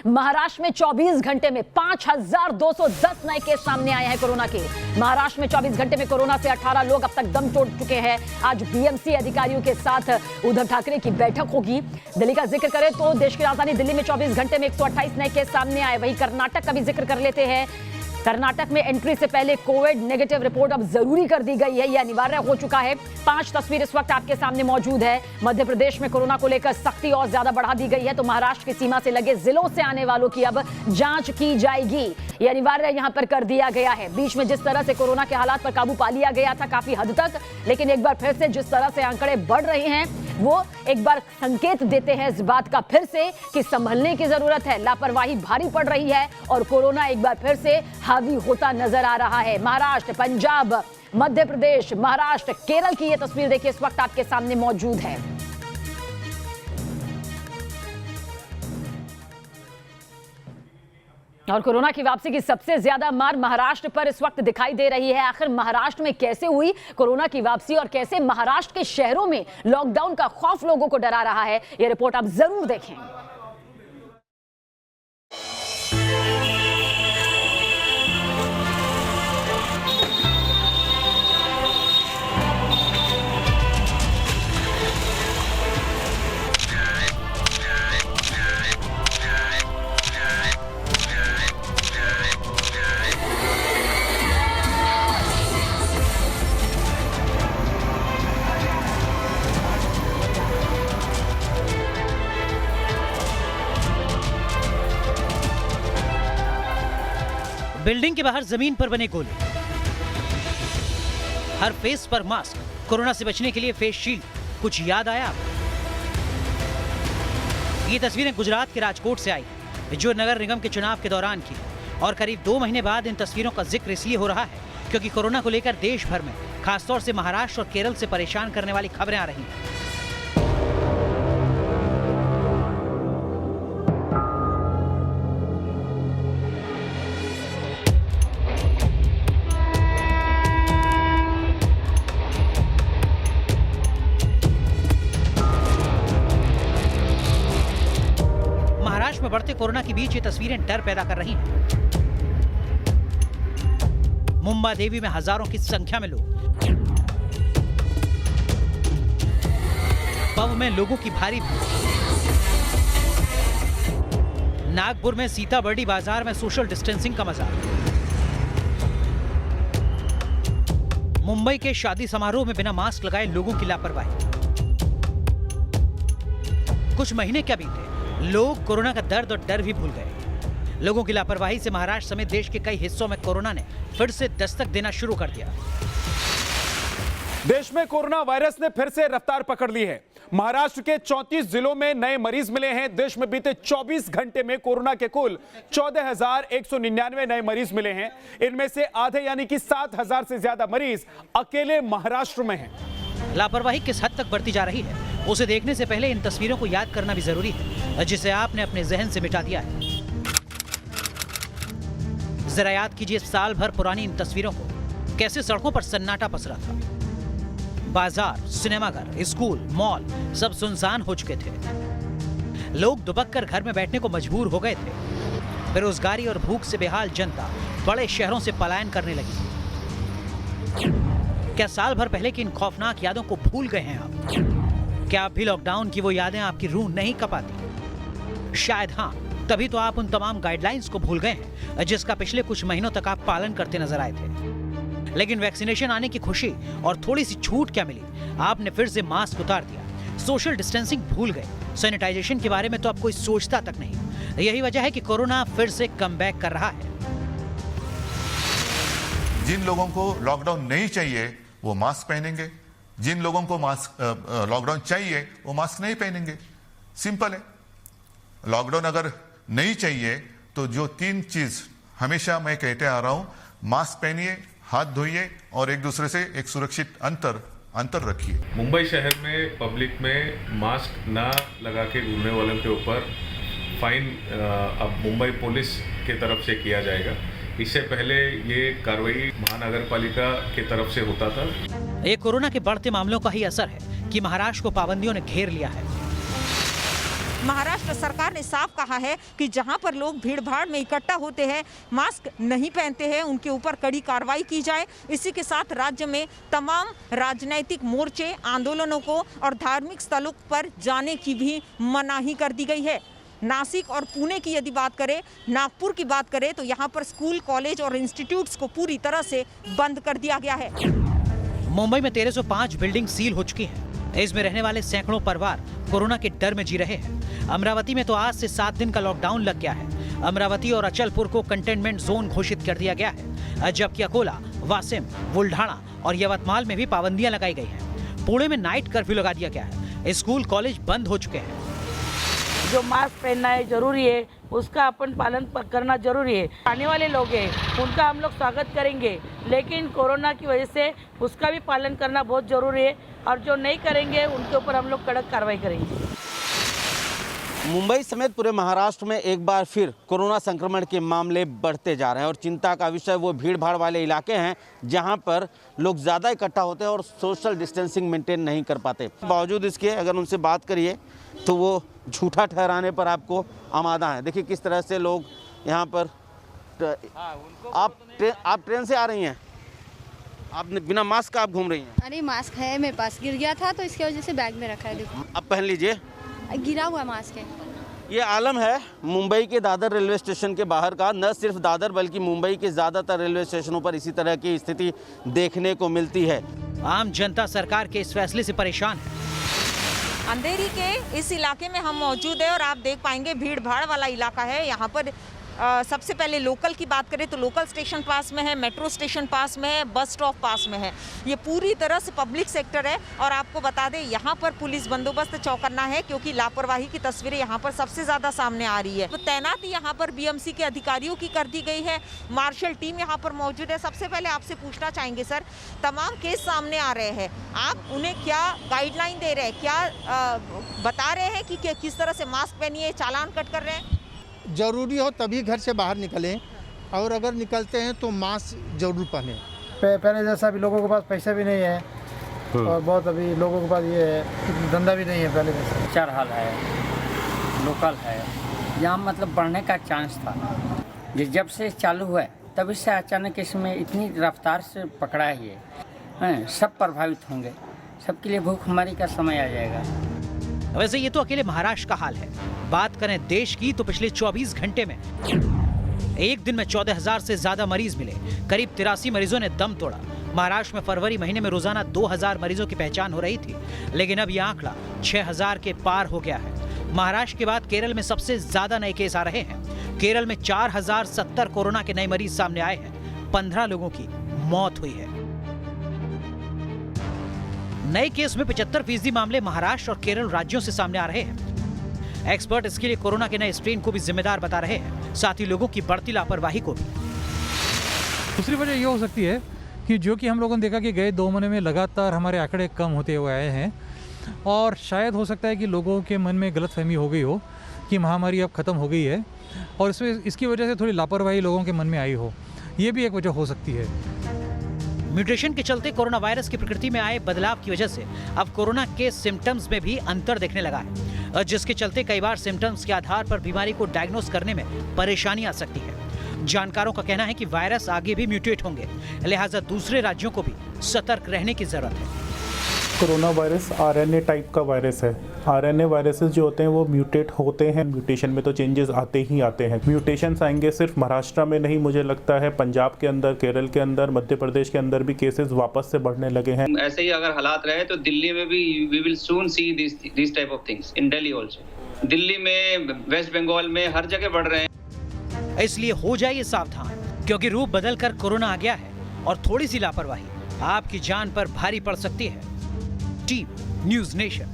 महाराष्ट्र में 24 घंटे में 5210 नए केस सामने आए हैं कोरोना के। महाराष्ट्र में 24 घंटे में कोरोना से 18 लोग अब तक दम तोड़ चुके हैं। आज बीएमसी अधिकारियों के साथ उद्धव ठाकरे की बैठक होगी। दिल्ली का जिक्र करें तो देश की राजधानी दिल्ली में 24 घंटे में 128 नए केस सामने आए। वहीं कर्नाटक का भी जिक्र कर लेते हैं। कर्नाटक में एंट्री से पहले कोविड नेगेटिव रिपोर्ट अब जरूरी कर दी गई है, यह अनिवार्य हो चुका है। 5 तस्वीर इस वक्त आपके सामने मौजूद है। मध्य प्रदेश में कोरोना को लेकर सख्ती और ज्यादा बढ़ा दी गई है, तो महाराष्ट्र की सीमा से लगे जिलों से आने वालों की अब जांच की जाएगी, यह अनिवार्य यहां पर कर दिया गया है। बीच में जिस तरह से कोरोना के हालात पर काबू पा लिया गया था काफी हद तक, लेकिन एक बार फिर से जिस तरह से आंकड़े बढ़ रहे हैं वो एक बार संकेत देते हैं इस बात का फिर से कि संभलने की जरूरत है। लापरवाही भारी पड़ रही है और कोरोना एक बार फिर से हावी होता नजर आ रहा है। महाराष्ट्र, पंजाब, मध्य प्रदेश, महाराष्ट्र, केरल की यह तस्वीर देखिए इस वक्त आपके सामने मौजूद है। और कोरोना की वापसी की सबसे ज्यादा मार महाराष्ट्र पर इस वक्त दिखाई दे रही है। आखिर महाराष्ट्र में कैसे हुई कोरोना की वापसी और कैसे महाराष्ट्र के शहरों में लॉकडाउन का खौफ लोगों को डरा रहा है, यह रिपोर्ट आप जरूर देखें। बिल्डिंग के बाहर जमीन पर बने गोले, हर फेस पर मास्क, कोरोना से बचने के लिए फेस शील्ड। कुछ याद आया आपको? ये तस्वीरें गुजरात के राजकोट से आई, जो नगर निगम के चुनाव के दौरान की, और करीब 2 महीने बाद इन तस्वीरों का जिक्र इसलिए हो रहा है क्योंकि कोरोना को लेकर देश भर में खासतौर से महाराष्ट्र और केरल से परेशान करने वाली खबरें आ रही हैं। में बढ़ते कोरोना के बीच ये तस्वीरें डर पैदा कर रही हैं। मुंबा देवी में हजारों की संख्या में लोग, पब में लोगों की भारी भीड़, नागपुर में सीताबर्डी बाजार में सोशल डिस्टेंसिंग का मजा, मुंबई के शादी समारोह में बिना मास्क लगाए लोगों की लापरवाही। कुछ महीने क्या बीते, लोग कोरोना का दर्द और डर भी भूल गए। लोगों की लापरवाही से महाराष्ट्र समेत देश के कई हिस्सों में कोरोना ने फिर से दस्तक देना शुरू कर दिया। देश में कोरोना वायरस ने फिर से रफ्तार पकड़ ली है। महाराष्ट्र के 34 जिलों में नए मरीज मिले हैं। देश में बीते 24 घंटे में कोरोना के कुल 14,199 नए मरीज मिले हैं। इनमें से आधे यानी कि 7,000 से ज्यादा मरीज अकेले महाराष्ट्र में हैं। लापरवाही किस हद तक बढ़ती जा रही है उसे देखने से पहले इन तस्वीरों को याद करना भी जरूरी है, जिसे आपने अपने जहन से मिटा दिया है। जरा याद कीजिए साल भर पुरानी इन तस्वीरों को, कैसे सड़कों पर सन्नाटा पसरा था। बाजार, सिनेमाघर, स्कूल, मॉल सब सुनसान हो चुके थे। लोग दुबक कर घर में बैठने को मजबूर हो गए थे। बेरोजगारी और भूख से बेहाल जनता बड़े शहरों से पलायन करने लगी। क्या साल भर पहले की इन खौफनाक यादों को भूल गए हैं आप? क्या आप भी लॉकडाउन की वो यादें आपकी रूह नहीं कपाती? शायद हाँ, तभी तो आप उन तमाम गाइडलाइंस को भूल गए हैं जिसका पिछले कुछ महीनों तक आप पालन करते नजर आए थे। लेकिन वैक्सीनेशन आने की खुशी और थोड़ी सी छूट क्या मिली, आपने फिर से मास्क उतार दिया, सोशल डिस्टेंसिंग भूल गए, सैनिटाइजेशन के बारे में तो अब कोई सोचता तक नहीं। यही वजह है कि कोरोना फिर से कमबैक कर रहा है। जिन लोगों को लॉकडाउन नहीं चाहिए वो मास्क पहनेंगे, जिन लोगों को मास्क लॉकडाउन चाहिए वो मास्क नहीं पहनेंगे। सिंपल है। लॉकडाउन अगर नहीं चाहिए तो जो 3 चीज हमेशा मैं कहते आ रहा हूं, मास्क पहनिए, हाथ धोइए और एक दूसरे से एक सुरक्षित अंतर रखिए। मुंबई शहर में पब्लिक में मास्क ना लगा के घूमने वालों के ऊपर फाइन अब मुंबई पुलिस की तरफ से किया जाएगा। इससे पहले ये कार्रवाई महानगर पालिका की तरफ से होता था। ये कोरोना के बढ़ते मामलों का ही असर है कि महाराष्ट्र को पाबंदियों ने घेर लिया है। महाराष्ट्र सरकार ने साफ कहा है कि जहां पर लोग भीड़ भाड़ में इकट्ठा होते हैं, मास्क नहीं पहनते हैं, उनके ऊपर कड़ी कार्रवाई की जाए। इसी के साथ राज्य में तमाम राजनीतिक मोर्चे, आंदोलनों को और धार्मिक स्थलों पर जाने की भी मनाही कर दी गई है। नासिक और पुणे की यदि बात करें, नागपुर की बात करें तो यहाँ पर स्कूल, कॉलेज और इंस्टीट्यूट्स को पूरी तरह से बंद कर दिया गया है। मुंबई में 1305 बिल्डिंग सील हो चुकी हैं। इसमें रहने वाले सैकड़ों परिवार कोरोना के डर में जी रहे हैं। अमरावती में तो आज से 7 दिन का लॉकडाउन लग गया है। अमरावती और अचलपुर को कंटेनमेंट जोन घोषित कर दिया गया है, जबकि अकोला, वासिम, बुल्ढाना और यवतमाल में भी पाबंदियां लगाई गई हैं। पुणे में नाइट कर्फ्यू लगा दिया गया है। स्कूल, कॉलेज बंद हो चुके हैं। जो मास्क पहनना है जरूरी है, उसका अपन पालन करना जरूरी है। आने वाले लोग हैं उनका हम लोग स्वागत करेंगे, लेकिन कोरोना की वजह से उसका भी पालन करना बहुत जरूरी है, और जो नहीं करेंगे उनके ऊपर हम लोग कड़क कार्रवाई करेंगे। मुंबई समेत पूरे महाराष्ट्र में एक बार फिर कोरोना संक्रमण के मामले बढ़ते जा रहे हैं और चिंता का विषय वो भीड़ भाड़ वाले इलाके हैं जहां पर लोग ज़्यादा इकट्ठा होते हैं और सोशल डिस्टेंसिंग मेंटेन नहीं कर पाते। बावजूद इसके अगर उनसे बात करिए तो वो झूठा ठहराने पर आपको आमादा है। देखिए किस तरह से लोग यहाँ पर आप ट्रेन से आ रही हैं, आप बिना मास्क का आप घूम रही हैं। अरे मास्क है मेरे पास, गिर गया था तो इसकी वजह से बैग में रखा है। देखो अब पहन लीजिए, गिरा हुआ मास्क है। ये आलम है मुंबई के दादर रेलवे स्टेशन के बाहर का। न सिर्फ दादर बल्कि मुंबई के ज़्यादातर रेलवे स्टेशनों पर इसी तरह की स्थिति देखने को मिलती है। आम जनता सरकार के इस फैसले से परेशान है। अंधेरी के इस इलाके में हम मौजूद है और आप देख पाएंगे भीड़ भाड़ वाला इलाका है। यहाँ पर सबसे पहले लोकल की बात करें तो लोकल स्टेशन पास में है, मेट्रो स्टेशन पास में है, बस स्टॉप पास में है। ये पूरी तरह से पब्लिक सेक्टर है और आपको बता दें यहाँ पर पुलिस बंदोबस्त चौकन्ना है, क्योंकि लापरवाही की तस्वीरें यहाँ पर सबसे ज़्यादा सामने आ रही है। तो तैनाती यहाँ पर बीएमसी के अधिकारियों की कर दी गई है, मार्शल टीम यहाँ पर मौजूद है। सबसे पहले आपसे पूछना चाहेंगे सर, तमाम केस सामने आ रहे हैं, आप उन्हें क्या गाइडलाइन दे रहे हैं, क्या बता रहे हैं कि किस तरह से मास्क पहनिए, चालान कट कर रहे हैं? ज़रूरी हो तभी घर से बाहर निकलें, और अगर निकलते हैं तो मास्क जरूर पहनें। पहले जैसा अभी लोगों के पास पैसा भी नहीं है और बहुत अभी लोगों के पास ये है धंधा भी नहीं है पहले जैसा। चरहल है, लोकल है, यहाँ मतलब बढ़ने का चांस था। जब से चालू हुआ तभी से अचानक इसमें इतनी रफ्तार से पकड़ा है ये, सब प्रभावित होंगे, सबके लिए भूखमरी का समय आ जाएगा। वैसे ये तो अकेले महाराष्ट्र का हाल है। बात करें देश की तो पिछले 24 घंटे में एक दिन में 14,000 से ज्यादा मरीज मिले। करीब 83 मरीजों ने दम तोड़ा। महाराष्ट्र में फरवरी महीने में रोजाना 2,000 मरीजों की पहचान हो रही थी, लेकिन अब यह आंकड़ा 6,000 के पार हो गया है। महाराष्ट्र के बाद केरल में सबसे ज्यादा नए केस आ रहे हैं। केरल में 4,070 कोरोना के नए मरीज सामने आए हैं। 15 लोगों की मौत हुई है। नए केस में 75% मामले महाराष्ट्र और केरल राज्यों से सामने आ रहे हैं। एक्सपर्ट इसके लिए कोरोना के नए स्ट्रेन को भी जिम्मेदार बता रहे हैं, साथ ही लोगों की बढ़ती लापरवाही को भी। दूसरी वजह ये हो सकती है कि जो कि हम लोगों ने देखा कि गए 2 महीने में लगातार हमारे आंकड़े कम होते हुए आए हैं, और शायद हो सकता है कि लोगों के मन में गलतफहमी हो गई हो कि महामारी अब खत्म हो गई है, और इसकी वजह से थोड़ी लापरवाही लोगों के मन में आई हो। ये भी एक वजह हो सकती है। म्यूटेशन के चलते कोरोना वायरस की प्रकृति में आए बदलाव की वजह से अब कोरोना के सिम्टम्स में भी अंतर देखने लगा है, जिसके चलते कई बार सिम्टम्स के आधार पर बीमारी को डायग्नोस करने में परेशानी आ सकती है। जानकारों का कहना है कि वायरस आगे भी म्यूटेट होंगे, लिहाजा दूसरे राज्यों को भी सतर्क रहने की जरूरत है। कोरोना वायरस आरएनए टाइप का वायरस है। आरएनए वायरसेस जो होते हैं वो म्यूटेट होते हैं। म्यूटेशन में तो चेंजेस आते ही आते हैं। म्यूटेशंस आएंगे सिर्फ महाराष्ट्र में नहीं, मुझे लगता है पंजाब के अंदर, केरल के अंदर, मध्य प्रदेश के अंदर भी केसेस वापस से बढ़ने लगे हैं। ऐसे ही अगर हालात रहे तो दिल्ली में भी we will soon see this type of things in Delhi also. Delhi में, वेस्ट बंगाल में, हर जगह बढ़ रहे हैं। इसलिए हो जाइए सावधान, क्योंकि रूप बदलकर कोरोना आ गया है और थोड़ी सी लापरवाही आपकी जान पर भारी पड़ सकती है। Team news nation.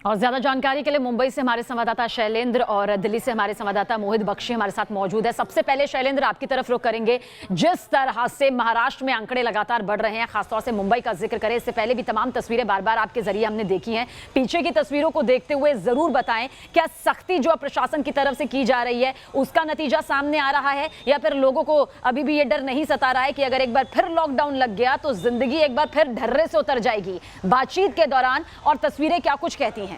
और ज्यादा जानकारी के लिए मुंबई से हमारे संवाददाता शैलेंद्र और दिल्ली से हमारे संवाददाता मोहित बख्शी हमारे साथ मौजूद है। सबसे पहले शैलेंद्र, आपकी तरफ रुख करेंगे। जिस तरह से महाराष्ट्र में आंकड़े लगातार बढ़ रहे हैं, खासतौर से मुंबई का जिक्र करें, इससे पहले भी तमाम तस्वीरें बार बार आपके जरिए हमने देखी हैं। पीछे की तस्वीरों को देखते हुए जरूर बताएं, क्या सख्ती जो प्रशासन की तरफ से की जा रही है उसका नतीजा सामने आ रहा है, या फिर लोगों को अभी भी ये डर नहीं सता रहा है कि अगर एक बार फिर लॉकडाउन लग गया तो जिंदगी एक बार फिर ढर्रे से उतर जाएगी? बातचीत के दौरान और तस्वीरें क्या कुछ कहती हैं?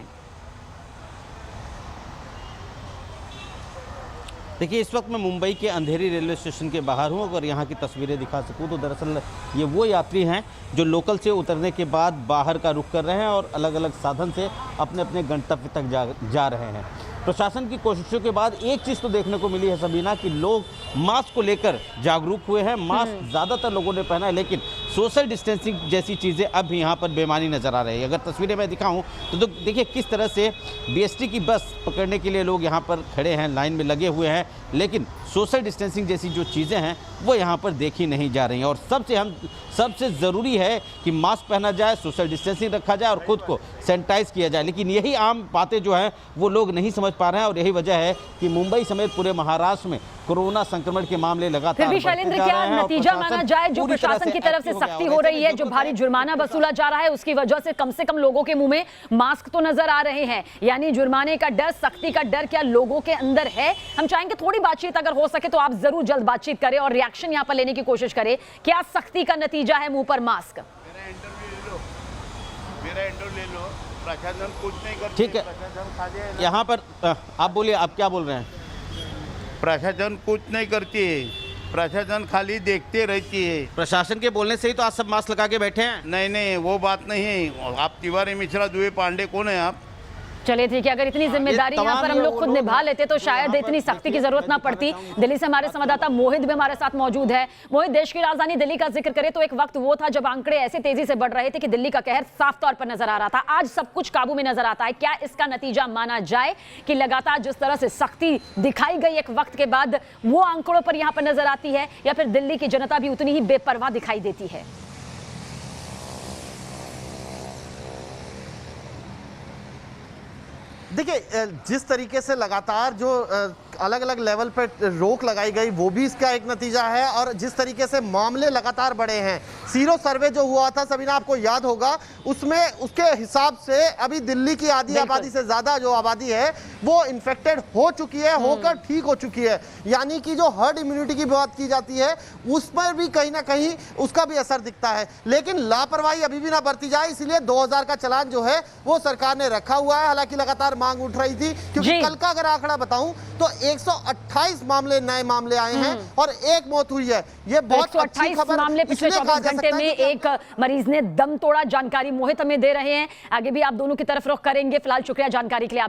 देखिए, इस वक्त मैं मुंबई के अंधेरी रेलवे स्टेशन के बाहर हूं। अगर यहाँ की तस्वीरें दिखा सकूं तो दरअसल ये वो यात्री हैं जो लोकल से उतरने के बाद बाहर का रुख कर रहे हैं और अलग अलग साधन से अपने अपने गंतव्य तक जा रहे हैं। प्रशासन की कोशिशों के बाद एक चीज़ तो देखने को मिली है सबीना, कि लोग मास्क को लेकर जागरूक हुए हैं। मास्क ज़्यादातर लोगों ने पहना है, लेकिन सोशल डिस्टेंसिंग जैसी चीज़ें अब भी यहाँ पर बेमानी नज़र आ रही है। अगर तस्वीरें मैं दिखाऊं तो देखिए किस तरह से बीएसटी की बस पकड़ने के लिए लोग यहाँ पर खड़े हैं, लाइन में लगे हुए हैं, लेकिन सोशल डिस्टेंसिंग जैसी जो चीज़ें हैं वो यहाँ पर देखी नहीं जा रही हैं। और सबसे ज़रूरी है कि मास्क पहना जाए, सोशल डिस्टेंसिंग रखा जाए और ख़ुद को सैनिटाइज किया जाए, लेकिन यही आम बातें जो हैं वो लोग नहीं समझ पा रहे हैं। और यही वजह है कि मुंबई समेत पूरे महाराष्ट्र में कोरोना संक्रमण के मामले लगातार फिर भी शैलेंद्र, क्या नतीजा माना जाए जो प्रशासन की तरफ से सख्ती हो रही है, जो भारी जुर्माना वसूला जा रहा है, उसकी वजह से कम लोगों के मुंह में मास्क तो नजर आ रहे हैं? यानी जुर्माने का डर, सख्ती का डर क्या लोगों के अंदर है? हम चाहेंगे थोड़ी बातचीत अगर हो सके तो आप जरूर जल्द बातचीत करें और रिएक्शन यहाँ पर लेने की कोशिश करें। क्या सख्ती का नतीजा है मुंह पर मास्क? मेरा इंटरव्यू ले लो। प्रशासन कुछ नहीं करती। ठीक है, यहाँ पर आप बोलिए, आप क्या बोल रहे हैं? प्रशासन कुछ नहीं करती है, प्रशासन खाली देखते रहती है। प्रशासन के बोलने से ही तो आज सब मास्क लगा के बैठे हैं। नहीं, वो बात नहीं है। आप तिवारी मिश्रा दुबे पांडे कौन है आप? चलिए ठीक है, अगर इतनी जिम्मेदारी यहाँ पर हम लोग खुद निभा लेते तो शायद इतनी सख्ती की जरूरत ना पड़ती। दिल्ली से हमारे संवाददाता मोहित भी हमारे साथ मौजूद है। मोहित, देश की राजधानी दिल्ली का जिक्र करें तो एक वक्त वो था जब आंकड़े ऐसे तेजी से बढ़ रहे थे कि दिल्ली का कहर साफ तौर पर नजर आ रहा था। आज सब कुछ काबू में नजर आता है। क्या इसका नतीजा माना जाए कि लगातार जिस तरह से सख्ती दिखाई गई एक वक्त के बाद वो आंकड़ों पर यहाँ पर नजर आती है, या फिर दिल्ली की जनता भी उतनी ही बेपरवाह दिखाई देती है? देखिए, जिस तरीके से लगातार जो अलग अलग लेवल पर रोक लगाई गई वो भी इसका एक नतीजा है, और जिस तरीके से मामले लगातार बढ़े हैं। सीरो सर्वे जो हुआ था सबीना, आपको याद होगा, उसमें उसके हिसाब से अभी दिल्ली की आधी आबादी से ज़्यादा जो आबादी है वो इन्फेक्टेड हो चुकी है, होकर ठीक हो चुकी है। यानी कि जो हर्ड इम्यूनिटी की बात की जाती है उस पर भी कहीं ना कहीं उसका भी असर दिखता है। लेकिन लापरवाही अभी भी ना बरती जाए, इसलिए 2000 का चालान जो है वो सरकार ने रखा हुआ है। हालांकि लगातार मांग उठ रही थी, क्योंकि कल का अगर आंकड़ा बताऊं तो 128 नए मामले आए हैं और एक मौत हुई है। ये बहुत अच्छी खबर मामले पिछले 24 घंटे में एक मरीज ने दम तोड़ा। जानकारी मोहित हमें दे रहे हैं, आगे भी आप दोनों की तरफ रुख करेंगे। फिलहाल शुक्रिया जानकारी के लिए।